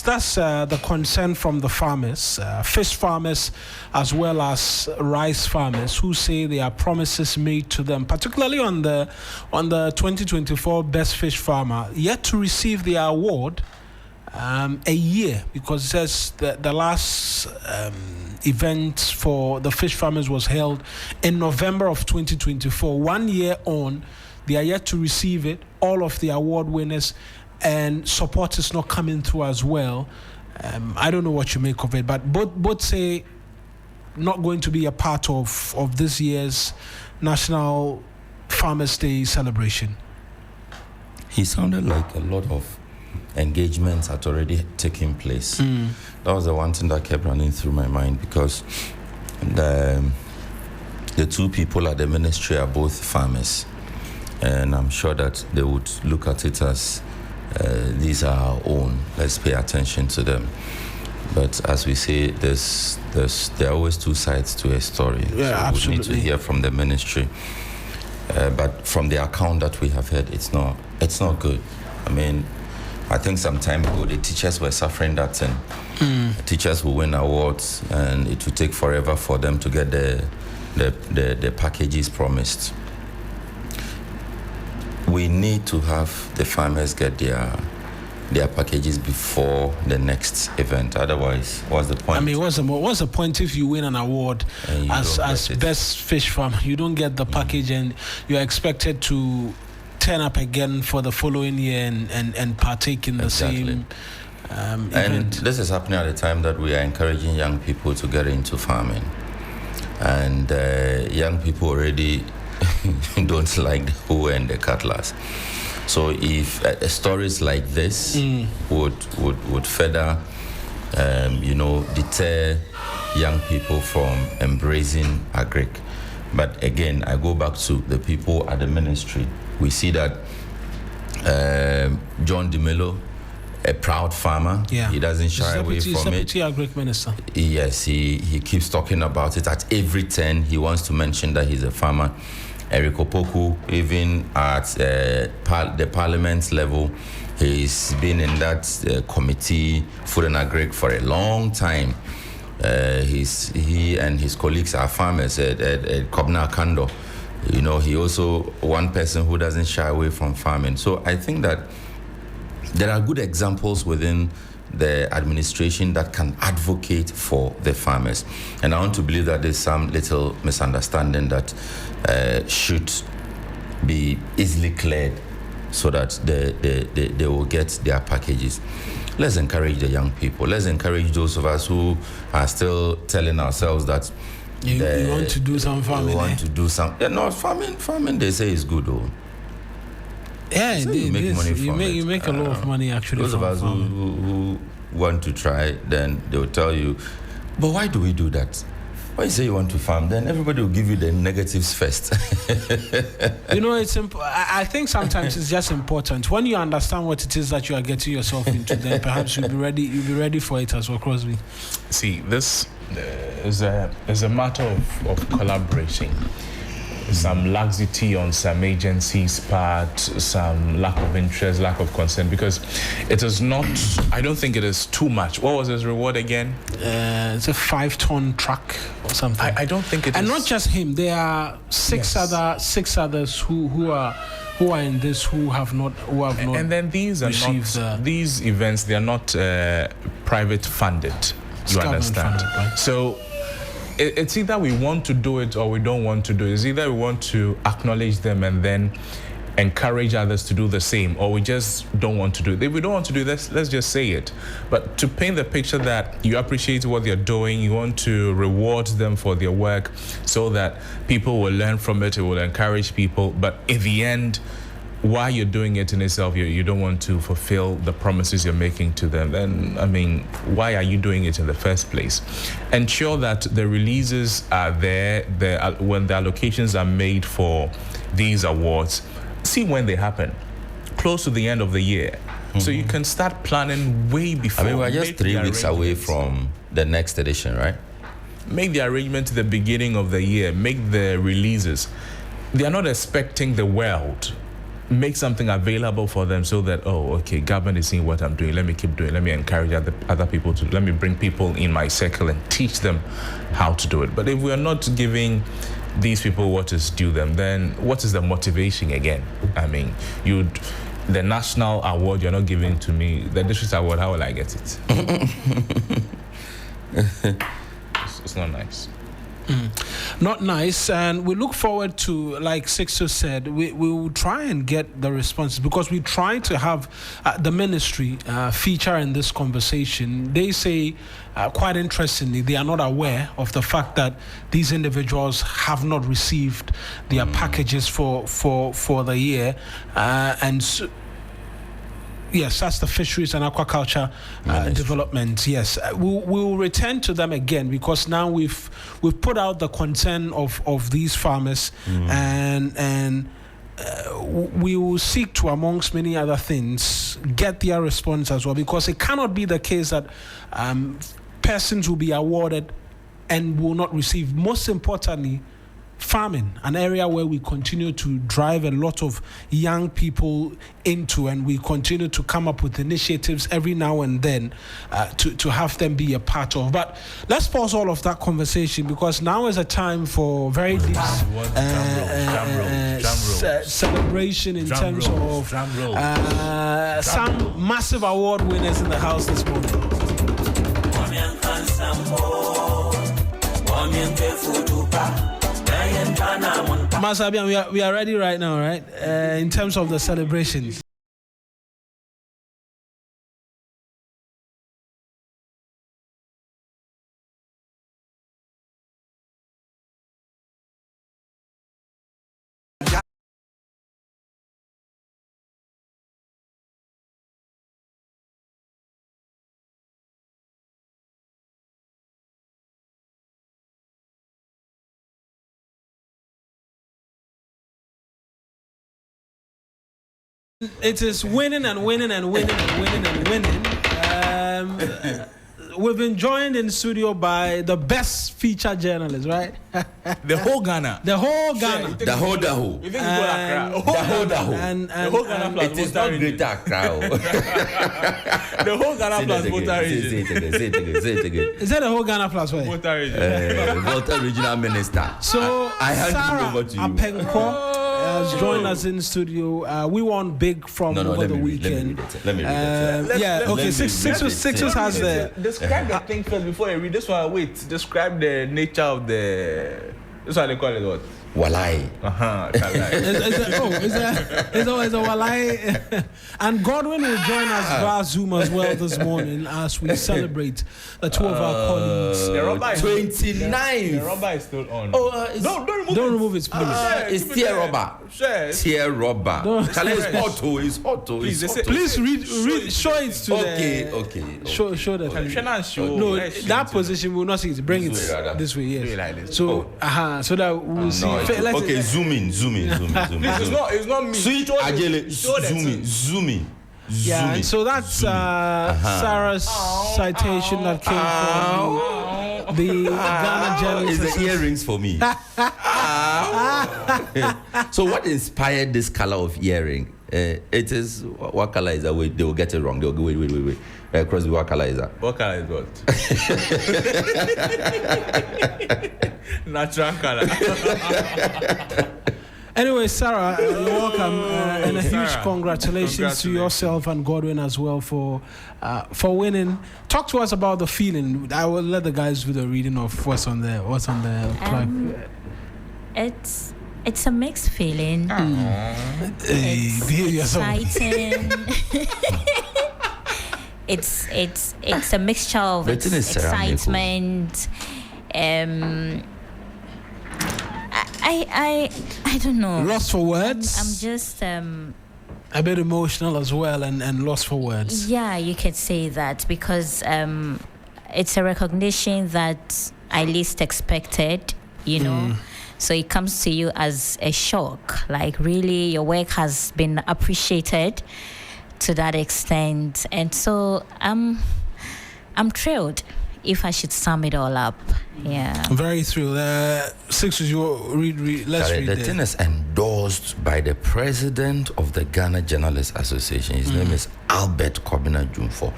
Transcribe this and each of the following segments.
the concern from the farmers, fish farmers, as well as rice farmers, who say there are promises made to them, particularly on the 2024 Best Fish Farmer, yet to receive their award. A year, because it says that the last event for the fish farmers was held in November of 2024. 1 year on, they are yet to receive it. All of the award winners, and support is not coming through as well. I don't know what you make of it, but both say not going to be a part of this year's National Farmers' Day celebration. He sounded like a lot of engagements had already taken place. That was the one thing that kept running through my mind, because the two people at the ministry are both farmers, and I'm sure that they would look at it as these are our own, let's pay attention to them. But as we say, there are always two sides to a story. Yeah, so absolutely. we need to hear from the ministry, but from the account that we have heard, it's not good. I mean, I think some time ago the teachers were suffering that thing. Teachers will win awards, and it will take forever for them to get the packages promised. We need to have the farmers get their packages before the next event. Otherwise, what's the point? I mean, what's the point if you win an award as best fish farmer? You don't get the package, and you're expected to turn up again for the following year and partake in the same event. And this is happening at the time that we are encouraging young people to get into farming. And young people already don't like the hoe and the cutlass. So if stories like this would further, deter young people from embracing agric. But again, I go back to the people at the ministry. We see that John DeMello, a proud farmer, he doesn't shy away from it. Deputy Agric Minister. Yes, he keeps talking about it. At every turn, he wants to mention that he's a farmer. Eric Opoku, even at the parliament level, he's been in that committee, Food and Agric, for a long time. He and his colleagues are farmers at Kobna Kando. He also one person who doesn't shy away from farming. So I think that there are good examples within the administration that can advocate for the farmers. And I want to believe that there's some little misunderstanding that should be easily cleared so that they will get their packages. Let's encourage the young people. Let's encourage those of us who are still telling ourselves that you want to do some farming. We want to do some. No, farming. They say is good, though. Yeah, you make money from it. You make a lot of money actually. Those of us who want to try, then they will tell you, but why do we do that? When you say you want to farm, then everybody will give you the negatives first. It's I think sometimes it's just important when you understand what it is that you are getting yourself into. Then perhaps you'll be ready for it as well, Crosby. See, this is a matter of collaborating. Some laxity on some agencies' part, some lack of interest, lack of concern, because it is not, I don't think it is too much. What was his reward again? It's a 5-ton truck or something. I don't think it is. And not just him, there are six others who are in this who have not. And then these are not, these events, they are not private funded. You understand? Funded, right? So it's either we want to do it or we don't want to do it. It's either we want to acknowledge them and then encourage others to do the same, or we just don't want to do it. If we don't want to do this, let's just say it. But to paint the picture that you appreciate what they're doing, you want to reward them for their work so that people will learn from it, it will encourage people. But in the end, while you're doing it in itself, you don't want to fulfill the promises you're making to them, then, I mean, why are you doing it in the first place? Ensure that the releases are there, when the allocations are made for these awards, see when they happen, close to the end of the year. So you can start planning way before. I mean, we're just 3 weeks away from the next edition, right? Make the arrangement to the beginning of the year, make the releases. They are not expecting the world. make something available for them so that, oh, okay, government is seeing what I'm doing. Let me keep doing. Let me encourage other people to. Let me bring people in my circle and teach them how to do it. But if we are not giving these people what is due them, then what is the motivation again? I mean, the national award you're not giving to me, the district award, how will I get it? It's not nice. Not nice, and we look forward to, like Sixto said, we will try and get the responses, because we try to have the ministry feature in this conversation. They say, quite interestingly, they are not aware of the fact that these individuals have not received their packages for the year, and so, yes, that's the fisheries and aquaculture development. Yes, we'll return to them again, because now we've put out the concern of these farmers, and we will seek to, amongst many other things, get their response as well, because it cannot be the case that persons will be awarded and will not receive. Most importantly, farming, an area where we continue to drive a lot of young people into, and we continue to come up with initiatives every now and then to have them be a part of. But let's pause all of that conversation, because now is a time for very deep celebration in terms of some massive award winners in the house this morning. Masabian, we are ready right now, right? In terms of the celebrations. It is winning and winning and winning and winning and winning. We've been joined in studio by the best feature journalist, right? The whole Ghana. The whole Ghana. The whole Daho. You think Accra? The whole Daho. The whole Ghana plus It is not Greater Accra. The whole Ghana plus Volta region. Say it again. Is that the whole Ghana plus what? Volta region. Volta regional minister. So I hand Sarah it over to you. Apenkwa has joined us in studio. We won big from over the weekend. Let me read it. Yeah, okay. Sixers has the. Describe the thing first before I read this one. Wait, describe the nature of the. This one they call it what? Walai. Is a walai. And Godwin will join us via Zoom as well this morning as we celebrate the two of our colleagues. The rubber is 29. The rubber is still on. Don't remove it, please. It's tear rubber. Tear rubber. It's hot. It's hot. Please read. Show it to Okay. Show that. No, that position we will not see it. Bring it this way. Yes. So so that we'll see. Okay, zoom in. It's not me. Sweet Ajele, zoom in. Yeah, and so that's Sarah's citation that came from the Ghana journalist. It's the earrings for me. So what inspired this color of earring? It is, what color is that? Wait, they will get it wrong. They'll go, wait. Crosby, what color is that? What color is what? Natural color. Anyway, Sarah, you're welcome, and a huge congratulations to yourself and Godwin as well for winning. Talk to us about the feeling. I will let the guys do the reading of what's on the It's a mixed feeling. It's exciting. It's a mixture of excitement. I don't know. Lost for words. I'm just a bit emotional as well, and lost for words. Yeah, you could say that, because it's a recognition that I least expected. You know. So it comes to you as a shock. Like, really, your work has been appreciated to that extent. And so I'm thrilled, if I should sum it all up. Yeah. I'm very thrilled. Sixers, you read. Let's read the thing is endorsed endorsed by the president of the Ghana Journalists Association. His name is Albert Kobina Jumfo.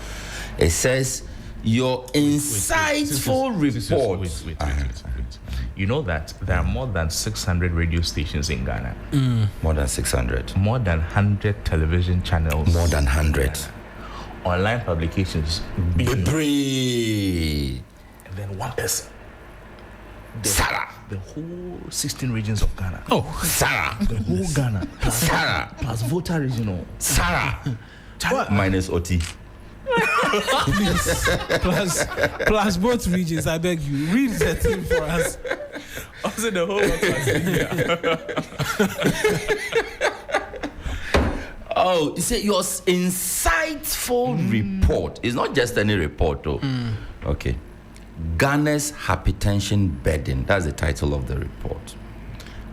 It says, your insightful report. Wait. You know that there are more than 600 radio stations in Ghana. More than 600. More than 100 television channels. More than 100. Online publications. Bree. And then one person. Sarah. The whole 16 regions of Ghana. Oh, Sarah. The whole Ghana. Plus, Sarah. Plus voter regional. Sarah. Minus OT. plus both regions. I beg you, read the thing for us. Also, the whole Oh, you say your insightful report. It's not just any report, though. Okay. Ghana's hypertension burden. That's the title of the report.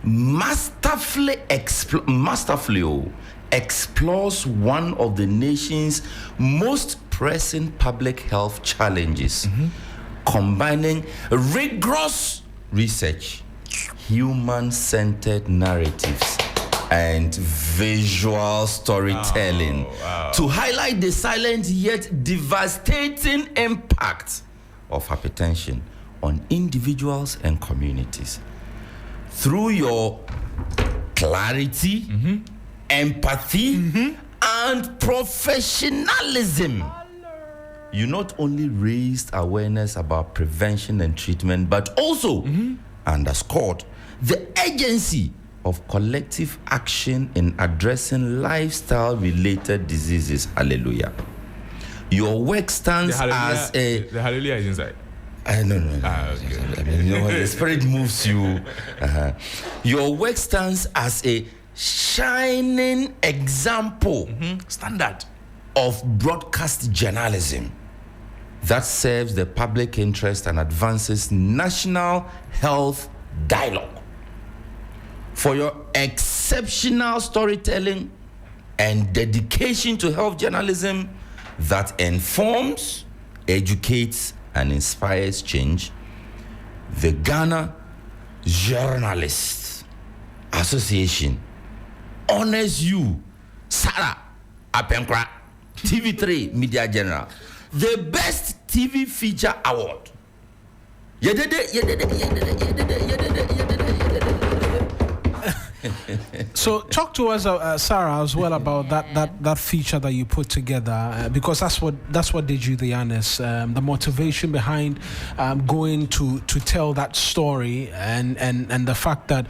Masterfully explores one of the nation's most pressing public health challenges, combining rigorous research, human-centered narratives, and visual storytelling to highlight the silent yet devastating impact of hypertension on individuals and communities. Through your clarity, empathy, and professionalism, you not only raised awareness about prevention and treatment, but also underscored the urgency of collective action in addressing lifestyle-related diseases. Hallelujah. Your work stands as a... The hallelujah is inside. No. Okay. I mean, you know, the Spirit moves you. Your work stands as a shining example, Standard of broadcast journalism that serves the public interest and advances national health dialogue. For your exceptional storytelling and dedication to health journalism that informs, educates, and inspires change, the Ghana Journalists Association honors you, Sarah Apenkra, TV3 Media General, the Best TV Feature Award. So talk to us, Sarah, as well about that feature that you put together, because that's what did you the honors, the motivation behind going to tell that story, and the fact that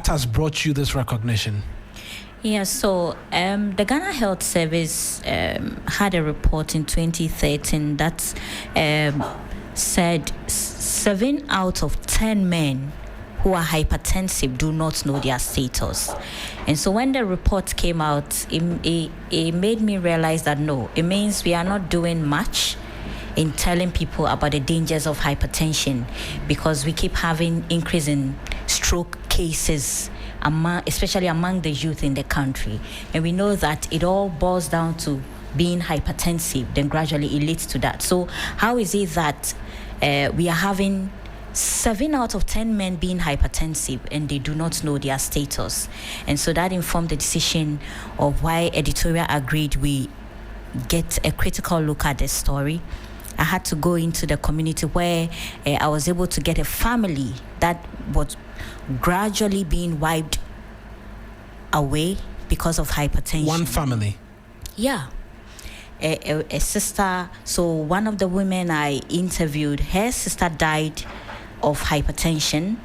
has brought you this recognition. Yeah, so the Ghana Health Service had a report in 2013 that said 7 out of 10 men who are hypertensive do not know their status. And so when the report came out, it made me realize that no, it means we are not doing much in telling people about the dangers of hypertension, because we keep having increase in stroke cases, especially among the youth in the country. And we know that it all boils down to being hypertensive, then gradually it leads to that. So how is it that we are having 7 out of 10 men being hypertensive and they do not know their status? And so that informed the decision of why editorial agreed we get a critical look at the story. I had to go into the community where I was able to get a family that was gradually being wiped away because of hypertension. One family? Yeah. A sister, so one of the women I interviewed, her sister died of hypertension.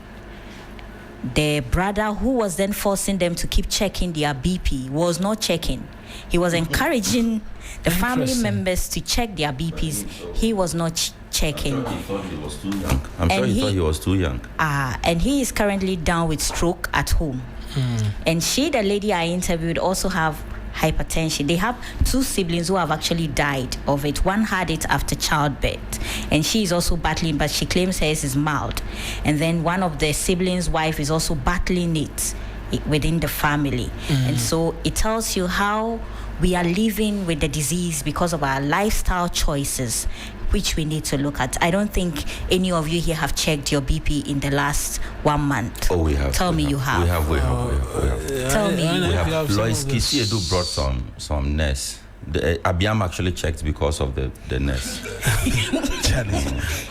The brother who was then forcing them to keep checking their BP was not checking. He was encouraging the family members to check their BPs. He was not checking. I'm sure he was too young. He thought he was too young. And he is currently down with stroke at home. And the lady I interviewed, also have hypertension. They have 2 siblings who have actually died of it. One had it after childbirth, and she is also battling, but she claims hers is mild. And then one of the siblings' wife is also battling it within the family. And so it tells you how we are living with the disease because of our lifestyle choices. which we need to look at. I don't think any of you here have checked your BP in the last 1 month. Oh, we have. Tell me you have. We have. Tell me. We have. Lois Kisiedu brought some nurse. Abiam actually checked because of the nurse.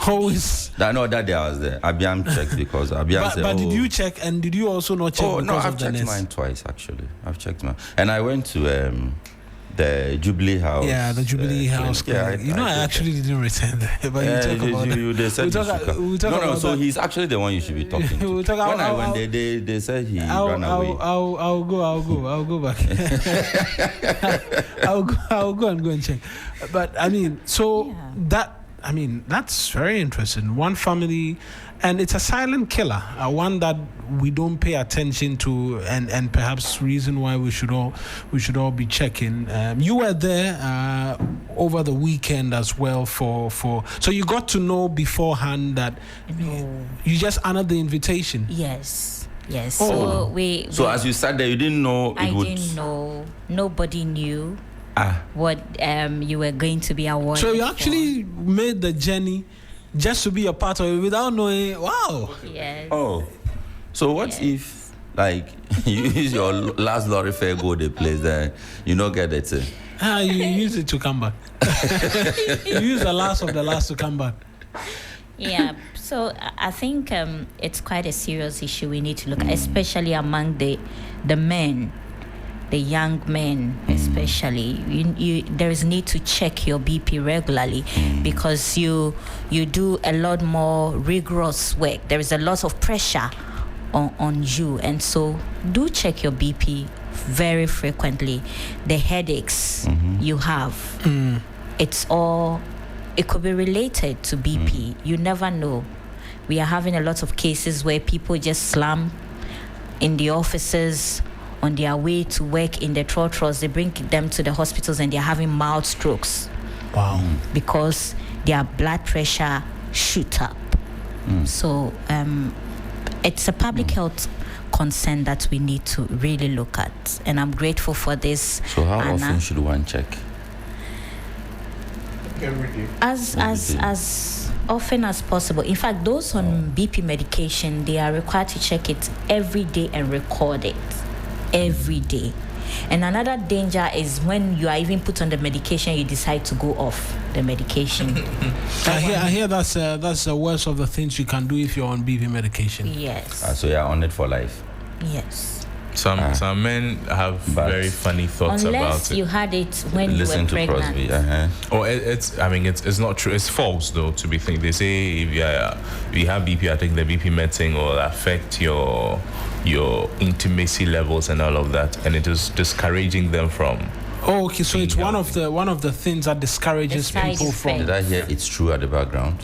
Always. That day I was there. Abiam checked because Abiam said, but did you check, and did you also not check because no, of I've the checked nurse? mine twice actually. I've checked mine. And I went to the Jubilee House. Yeah, the Jubilee House. Clinic. Yeah, I actually didn't return there, but you talk about that. They said no. So he's actually the one you should be talking to. When I went there, they said he ran away. I'll go back. I'll go and check. But I mean, that's very interesting. One family, and it's a silent killer, one that we don't pay attention to, and perhaps reason why we should all be checking. You were there over the weekend as well so you got to know beforehand that you just honored the invitation. Yes. Oh. So as you sat there, you didn't know I didn't know. Nobody knew what you were going to be awarded. So you actually made the journey just to be a part of it without knowing. Wow. Yes. Oh. So what if, like, you use your last lorry fare, go the place, then you don't get it? You use it to come back. You use the last of the last to come back. Yeah. So I think it's quite a serious issue we need to look at, especially among the men. The young men, especially, there is need to check your BP regularly because you do a lot more rigorous work. There is a lot of pressure on you, and so do check your BP very frequently. The headaches you have, it could be related to BP. You never know. We are having a lot of cases where people just slam in the offices on their way to work in the trotros. They bring them to the hospitals and they're having mild strokes. Wow. Because their blood pressure shoot up. So it's a public health concern that we need to really look at. And I'm grateful for this. So how often should one check? Every day. As often as possible. In fact, those on BP medication, they are required to check it every day and record it. Every day. And another danger is when you are even put on the medication, you decide to go off the medication. I hear that's the worst of the things you can do if you're on BP medication. Yes. So you're on it for life. Yes. Some men have very funny thoughts about Unless it. you had it when you were pregnant. Listen to Crosby. Or it's not true. It's false though. To be think they say if you have BP, I think the BP medicine will affect your intimacy levels and all of that, and it is discouraging them from. Oh, okay. So it's one of the things that discourages people from. Did I hear it's true at the background?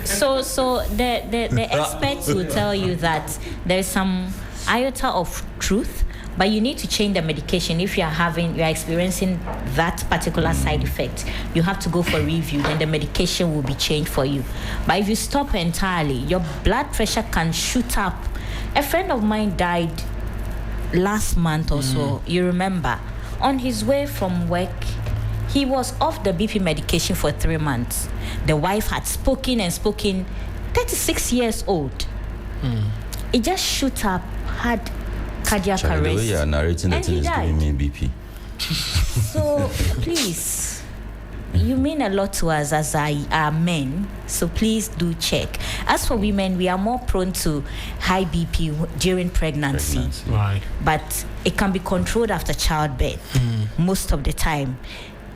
So the experts will tell you that there's some iota of truth, but you need to change the medication if you're experiencing that particular side effect. You have to go for review, then the medication will be changed for you. But if you stop entirely, your blood pressure can shoot up. A friend of mine died last month or so. You remember, on his way from work, he was off the BP medication for 3 months. The wife had spoken, 36 years old. It just shoot up, had cardiac arrest. The way you are narrating the and thing he is died. giving me BP. So please, you mean a lot to us as our men, so please do check. As for women, we are more prone to high BP during pregnancy. Right. But it can be controlled after childbirth. Most of the time,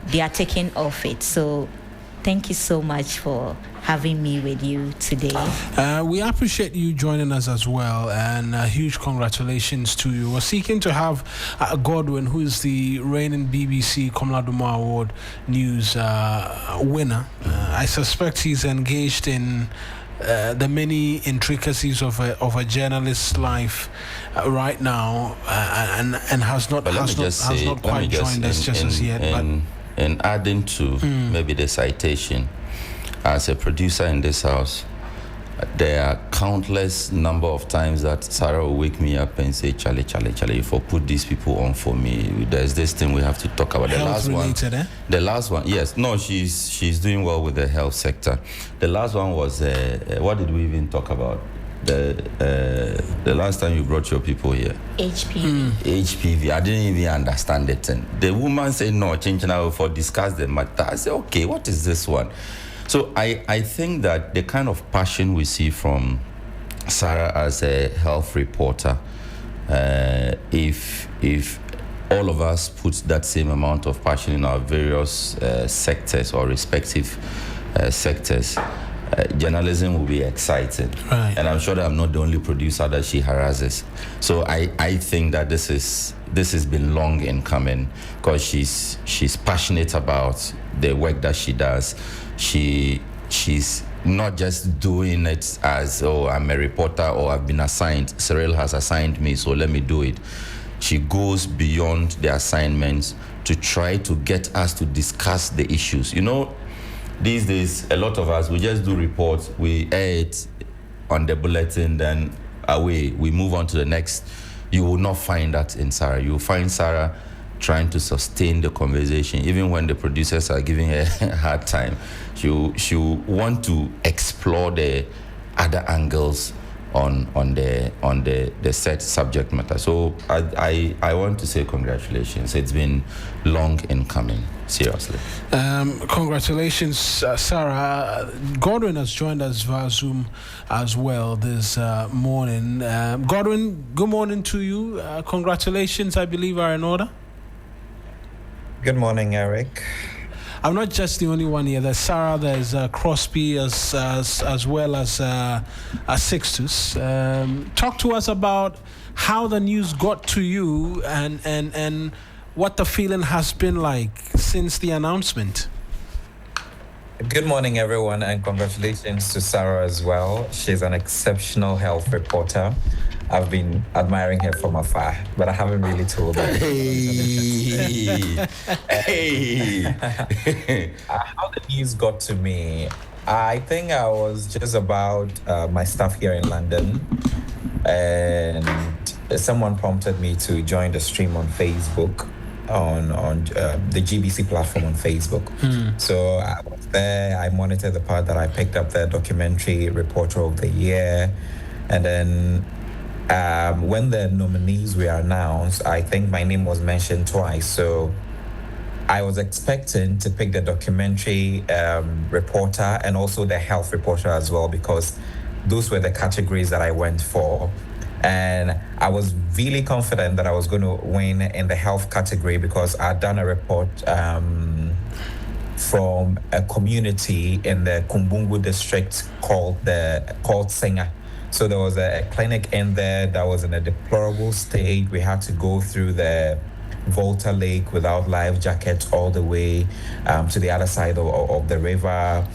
they are taken off it. So thank you so much for having me with you today. We appreciate you joining us as well, and huge congratulations to you. We're seeking to have Godwin, who is the reigning BBC Komla Duma Award News winner. I suspect he's engaged in the many intricacies of a journalist's life right now, and has not quite joined us just as yet. And adding to maybe the citation, as a producer in this house, There are countless number of times that Sarah will wake me up and say, Charlie, for put these people on for me. There's this thing we have to talk about. Health related, eh? The last one, yes. No, she's doing well with the health sector. The last one was, what did we even talk about? The last time you brought your people here? HPV. HPV. I didn't even understand it. And the woman said, no, change now for discuss the matter. I said, okay, what is this one? So I think that the kind of passion we see from Sarah as a health reporter, if all of us put that same amount of passion in our various sectors or respective sectors, journalism will be exciting. Right. And I'm sure that I'm not the only producer that she harasses. So I think that this has been long in coming, because she's passionate about the work that she does. She's not just doing it as, oh, I'm a reporter or I've been assigned. Cyril has assigned me, so let me do it. She goes beyond the assignments to try to get us to discuss the issues. You know, these days, a lot of us, we just do reports, we air it on the bulletin, then away, we move on to the next. You will not find that in Sarah. You will find Sarah trying to sustain the conversation, even when the producers are giving her a hard time. She'll want to explore the other angles on the set subject matter. So I want to say congratulations. It's been long in coming, seriously. Congratulations, Sarah. Godwin has joined us via Zoom as well this morning. Godwin, good morning to you. Congratulations, I believe, are in order. Good morning, Eric. I'm not just the only one here. There's Sarah, there's Crosby, as well as Sixtus. Talk to us about how the news got to you and what the feeling has been like since the announcement. Good morning, everyone, and congratulations to Sarah as well. She's an exceptional health reporter. I've been admiring her from afar, but I haven't really told her. How the news got to me, I think I was just about my stuff here in London, and someone prompted me to join the stream on Facebook, on the GBC platform on Facebook. So I was there. I monitored the part that I picked up the documentary reporter of the year, and then when the nominees were announced, I think my name was mentioned twice. So I was expecting to pick the documentary reporter and also the health reporter as well, because those were the categories that I went for. And I was really confident that I was going to win in the health category, because I'd done a report from a community in the Kumbungu district called Singer. So there was a clinic in there that was in a deplorable state. We had to go through the Volta Lake without life jackets all the way to the other side of the river.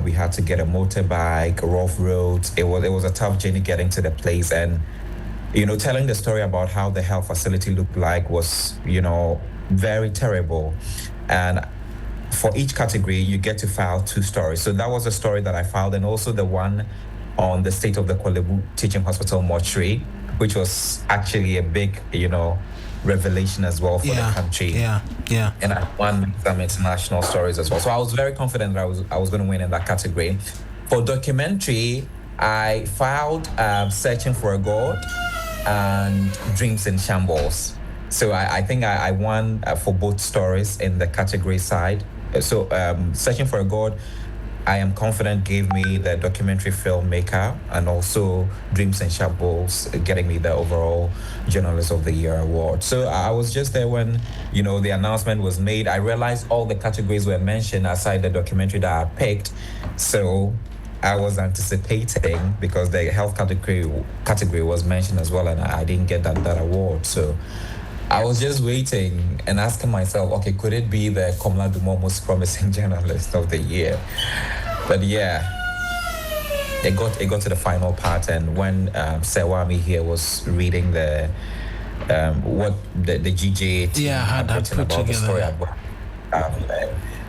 We had to get a motorbike, rough roads. It was a tough journey getting to the place. And, you know, telling the story about how the health facility looked like was, you know, very terrible. And for each category, you get to file 2 stories. So that was a story that I filed, and also the one on the state of the Kolebu Teaching Hospital mortuary, which was actually a big, you know, revelation as well for the country. Yeah. And I won some international stories as well. So I was very confident that I was going to win in that category. For documentary, I filed Searching for a God and Dreams in Shambles. So I think I won for both stories in the category side. So Searching for a God, I am confident gave me the documentary filmmaker, and also Dreams and Shambles getting me the overall Journalist of the Year award. So I was just there when, you know, the announcement was made. I realized all the categories were mentioned aside the documentary that I picked. So I was anticipating, because the health category was mentioned as well, and I didn't get that award. So I was just waiting and asking myself, okay, could it be the Komla Dumont Most Promising Journalist of the Year? But yeah, it got to the final part, and when Sewami here was reading the what the GJA team had written put about together. the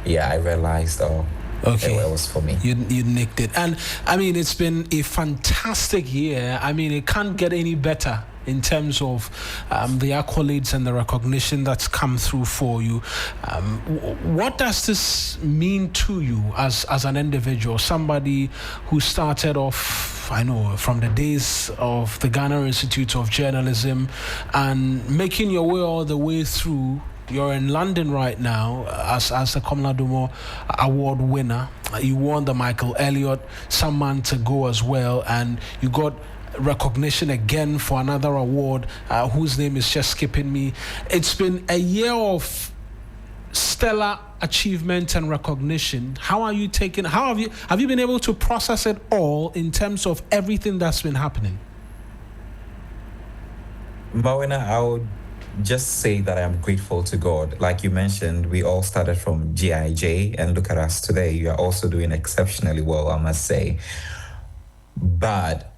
story, I realized, oh, Okay. It was for me. You nicked it. And I mean, it's been a fantastic year. I mean, it can't get any better in terms of the accolades and the recognition that's come through for you. What does this mean to you as an individual, somebody who started off, I know, from the days of the Ghana Institute of Journalism and making your way all the way through? You're in London right now as a Komla Dumo Award winner. You won the Michael Elliott some months ago as well, and you got recognition again for another award whose name is just skipping me. It's been a year of stellar achievement and recognition. How are you taking? How have you been able to process it all in terms of everything that's been happening? Mawina, I would just say that I am grateful to God. Like you mentioned, we all started from GIJ, and look at us today. You are also doing exceptionally well, I must say. But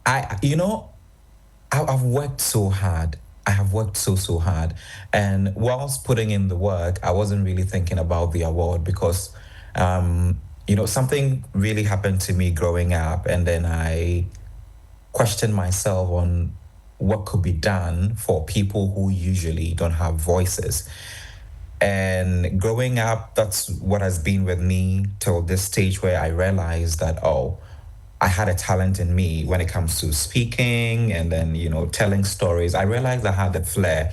I've worked so hard. I have worked so hard. And whilst putting in the work, I wasn't really thinking about the award because, something really happened to me growing up. And then I questioned myself on what could be done for people who usually don't have voices. And growing up, that's what has been with me till this stage where I realized that, I had a talent in me when it comes to speaking and then, telling stories. I realized I had the flair,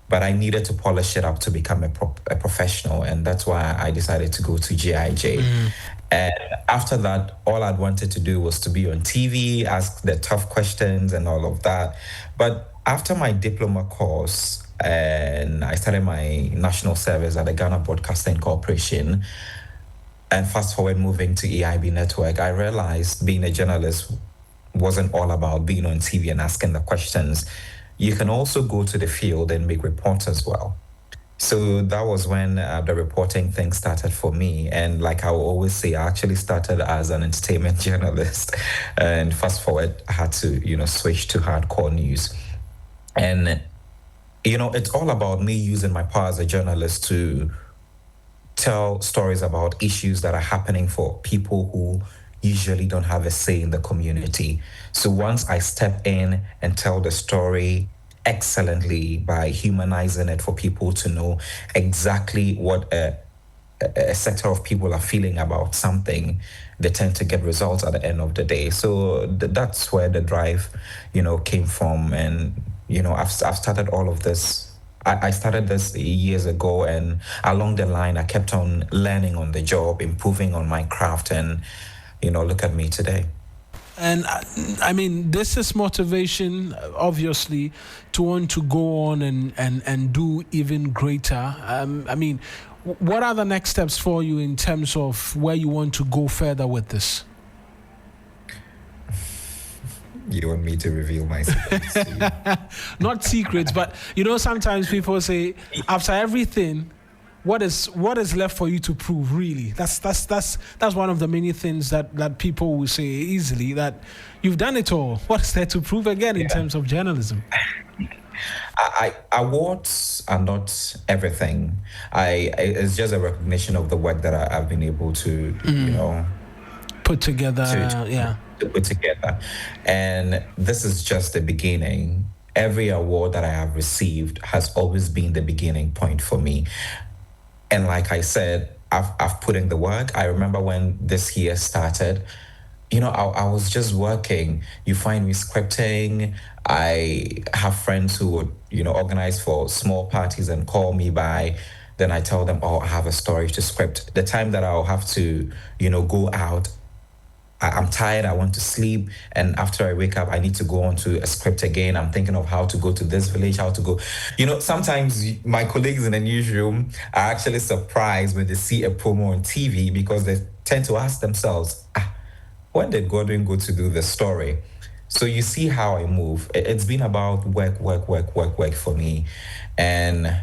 but I needed to polish it up to become a professional. And that's why I decided to go to GIJ. And after that, all I'd wanted to do was to be on TV, ask the tough questions and all of that. But after my diploma course, and I started my national service at the Ghana Broadcasting Corporation, and fast forward moving to EIB Network, I realized being a journalist wasn't all about being on TV and asking the questions. You can also go to the field and make reports as well. So that was when the reporting thing started for me. And like I will always say, I actually started as an entertainment journalist. And fast forward, I had to, switch to hardcore news. And, it's all about me using my power as a journalist to tell stories about issues that are happening for people who usually don't have a say in the community. So once I step in and tell the story excellently by humanizing it for people to know exactly what a sector of people are feeling about something, they tend to get results at the end of the day. So that's where the drive, came from. And, I've started all of this. I started this years ago, and along the line, I kept on learning on the job, improving on my craft, and, look at me today. And I mean, this is motivation, obviously, to want to go on and do even greater. I mean, what are the next steps for you in terms of where you want to go further with this? You want me to reveal my secrets to you? Not secrets, but sometimes people say, after everything, what is left for you to prove? Really, that's one of the many things that people will say easily, that you've done it all. What is there to prove again in terms of journalism? Awards are not everything. It's just a recognition of the work that I've been able to, put together. To put together, and this is just the beginning. Every award that I have received has always been the beginning point for me. And like I said, I've put in the work. I remember when this year started, I was just working. You find me scripting. I have friends who would, organize for small parties and call me by. Then I tell them, I have a story to script. The time that I'll have to, go out, I'm tired, I want to sleep, and after I wake up, I need to go on to a script again. I'm thinking of how to go to this village, how to go. Sometimes my colleagues in the newsroom are actually surprised when they see a promo on TV because they tend to ask themselves, when did Gordon go to do the story? So you see how I move. It's been about work for me. And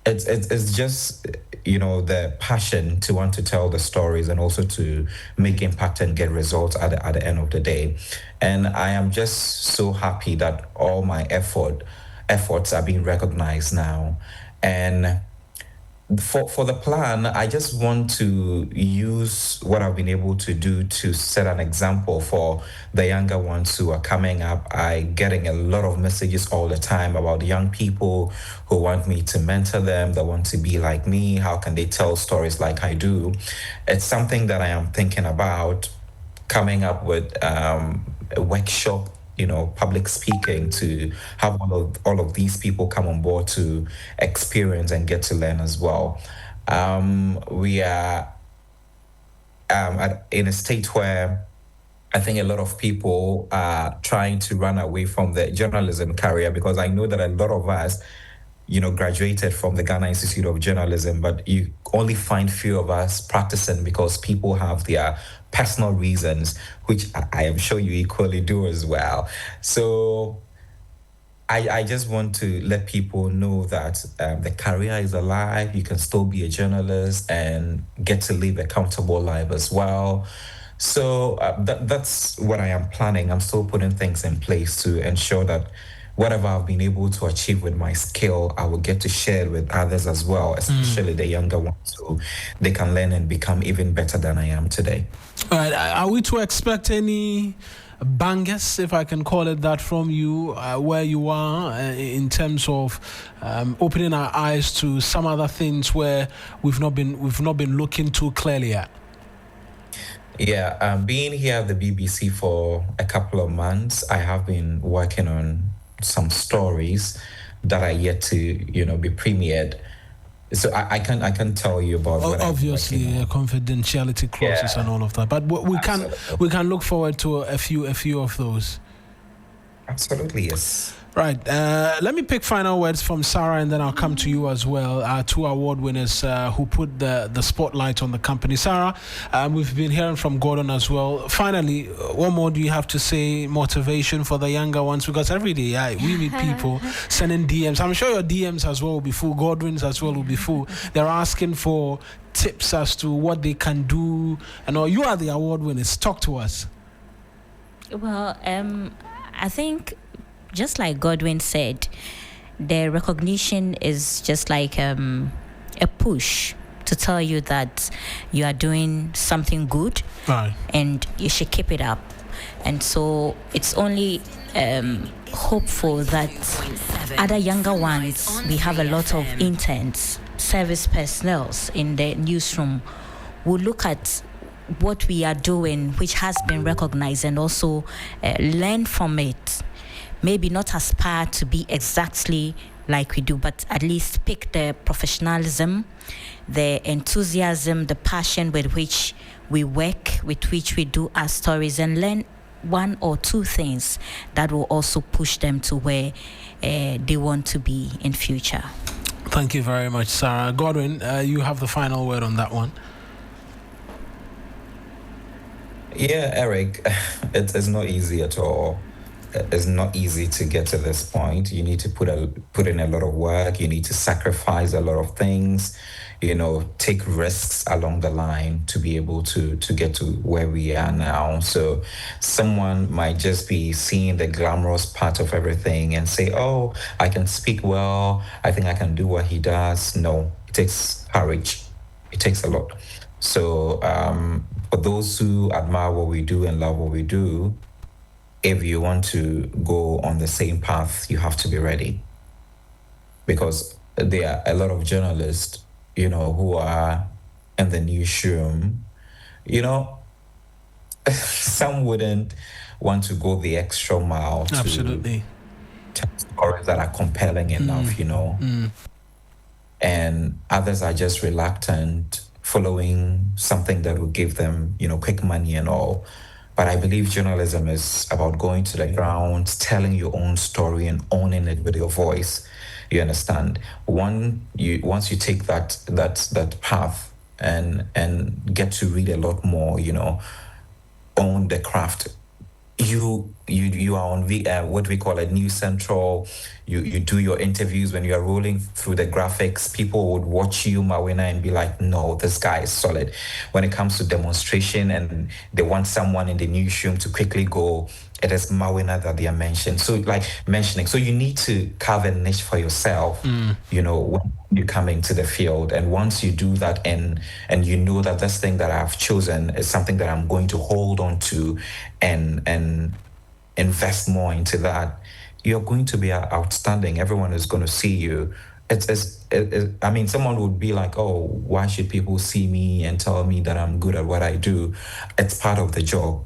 it's just the passion to want to tell the stories and also to make impact and get results at the end of the day. And I am just so happy that all my efforts are being recognized now. And for the plan, I just want to use what I've been able to do to set an example for the younger ones who are coming up. I getting a lot of messages all the time about young people who want me to mentor them, that want to be like me. How can they tell stories like I do? It's something that I am thinking about coming up with a workshop, public speaking, to have all of these people come on board to experience and get to learn as well. We are in a state where I think a lot of people are trying to run away from the journalism career, because I know that a lot of us, graduated from the Ghana Institute of Journalism, but you only find few of us practicing because people have their personal reasons, which I am sure you equally do as well. So I just want to let people know that the career is alive. You can still be a journalist and get to live a comfortable life as well. So that's what I am planning. I'm still putting things in place to ensure that whatever I've been able to achieve with my skill, I will get to share it with others as well, especially the younger ones, so they can learn and become even better than I am today. All right. Are we to expect any bangers, if I can call it that, from you where you are in terms of opening our eyes to some other things where we've not been looking too clearly at? Yeah, being here at the BBC for a couple of months, I have been working on some stories that are yet to, be premiered. So I can't tell you about what obviously confidentiality clauses and all of that. But we can look forward to a few of those. Absolutely, yes. Right. Let me pick final words from Sarah, and then I'll come to you as well. Our 2 award winners who put the spotlight on the company. Sarah, we've been hearing from Gordon as well. Finally, what more do you have to say? Motivation for the younger ones, because every day we meet people sending DMs. I'm sure your DMs as well will be full. Gordon's as well will be full. They're asking for tips as to what they can do. And you are the award winners. Talk to us. Well, I think, just like Godwin said, the recognition is just like a push to tell you that you are doing something good, right, and you should keep it up. And so it's only hopeful that other younger ones, we have a lot of interns, service personnel in the newsroom, will look at what we are doing, which has been recognized, and also learn from it. Maybe not aspire to be exactly like we do, but at least pick the professionalism, the enthusiasm, the passion with which we work, with which we do our stories, and learn 1 or 2 things that will also push them to where they want to be in future. Thank you very much, Sarah. Godwin, you have the final word on that one. Yeah, Eric, it's not easy at all. It's not easy to get to this point. You need to put in a lot of work. You need to sacrifice a lot of things, take risks along the line to be able to get to where we are now. So someone might just be seeing the glamorous part of everything and say, oh, I can speak well, I think I can do what he does. No, it takes courage. It takes a lot. So for those who admire what we do and love what we do, if you want to go on the same path, you have to be ready. Because there are a lot of journalists, who are in the newsroom, some wouldn't want to go the extra mile to absolutely tell stories that are compelling enough, and others are just reluctant, following something that will give them, quick money and all. But I believe journalism is about going to the ground, telling your own story and owning it with your voice. You understand? Once you take that path and get to read a lot more, own the craft. You are on what we call a News Central. You do your interviews. When you are rolling through the graphics, people would watch you, Mawena, and be like, no, this guy is solid. When it comes to demonstration and they want someone in the newsroom to quickly go it is Mawina that they are mentioning. So you need to carve a niche for yourself, you know, when you come into the field. And once you do that, and you know that this thing that I've chosen is something that I'm going to hold on to and invest more into that, you're going to be outstanding. Everyone is going to see you. I mean, someone would be like, oh, why should people see me and tell me that I'm good at what I do? It's part of the job.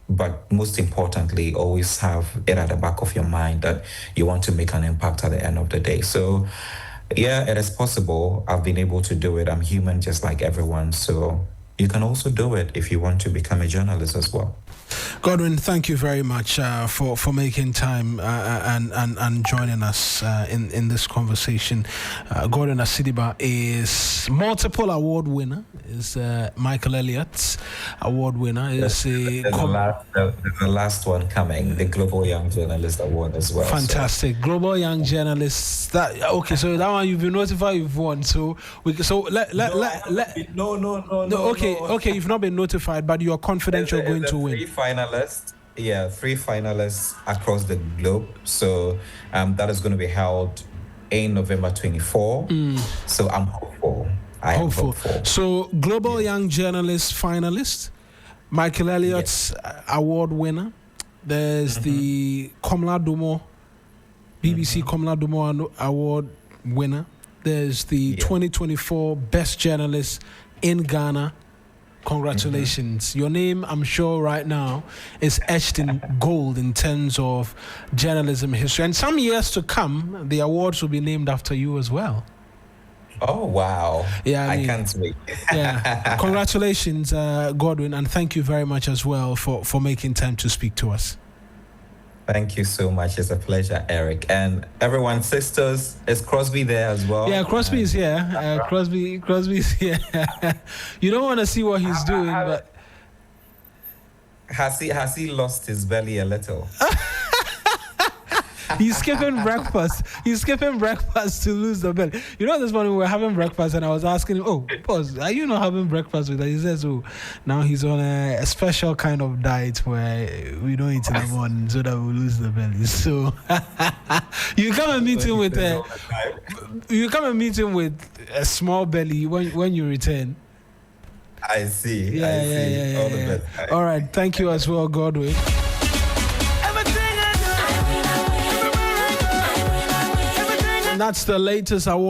But most importantly, always have it at the back of your mind that you want to make an impact at the end of the day. So, yeah, it is possible. I've been able to do it. I'm human just like everyone. So you can also do it if you want to become a journalist as well. Godwin, thank you very much for making time and joining us in this conversation. Godwin Asidiba is multiple award winner. Is Michael Elliott's award winner. Is the last one coming, the Global Young Journalist Award as well. Fantastic, so. Global Young Journalist. So that one you've been notified you've won. So okay. You've not been notified, but you're confident you're going to win. Three finalists across the globe. So that is going to be held in November 24. So I'm hopeful. Hopeful. So Global Young Journalist finalist, Michael Elliott's award winner. There's the Komla Dumo, BBC Komla Dumo award winner. There's the 2024 Best Journalist in Ghana. Congratulations. Your name, I'm sure right now, is etched in gold in terms of journalism history. And some years to come, the awards will be named after you as well. Oh, wow. Yeah, I can't wait. Yeah. Congratulations, Godwin, and thank you very much as well for making time to speak to us. Thank you so much. It's a pleasure, Eric. And everyone, sisters, is Crosby there as well? Yeah, Crosby is here. Crosby's here. You don't want to see what he's doing, but has he lost his belly a little? He's skipping breakfast. He's skipping breakfast to lose the belly. You know, this morning we were having breakfast and I was asking him, oh, boss, are you not having breakfast with us? He says, oh, now he's on a special kind of diet where we don't eat in the morning so that we lose the belly. So you come and meet him with a small belly when you return. I see. Yeah. All the best. All right. Thank you as well, Godwin. And that's the latest award.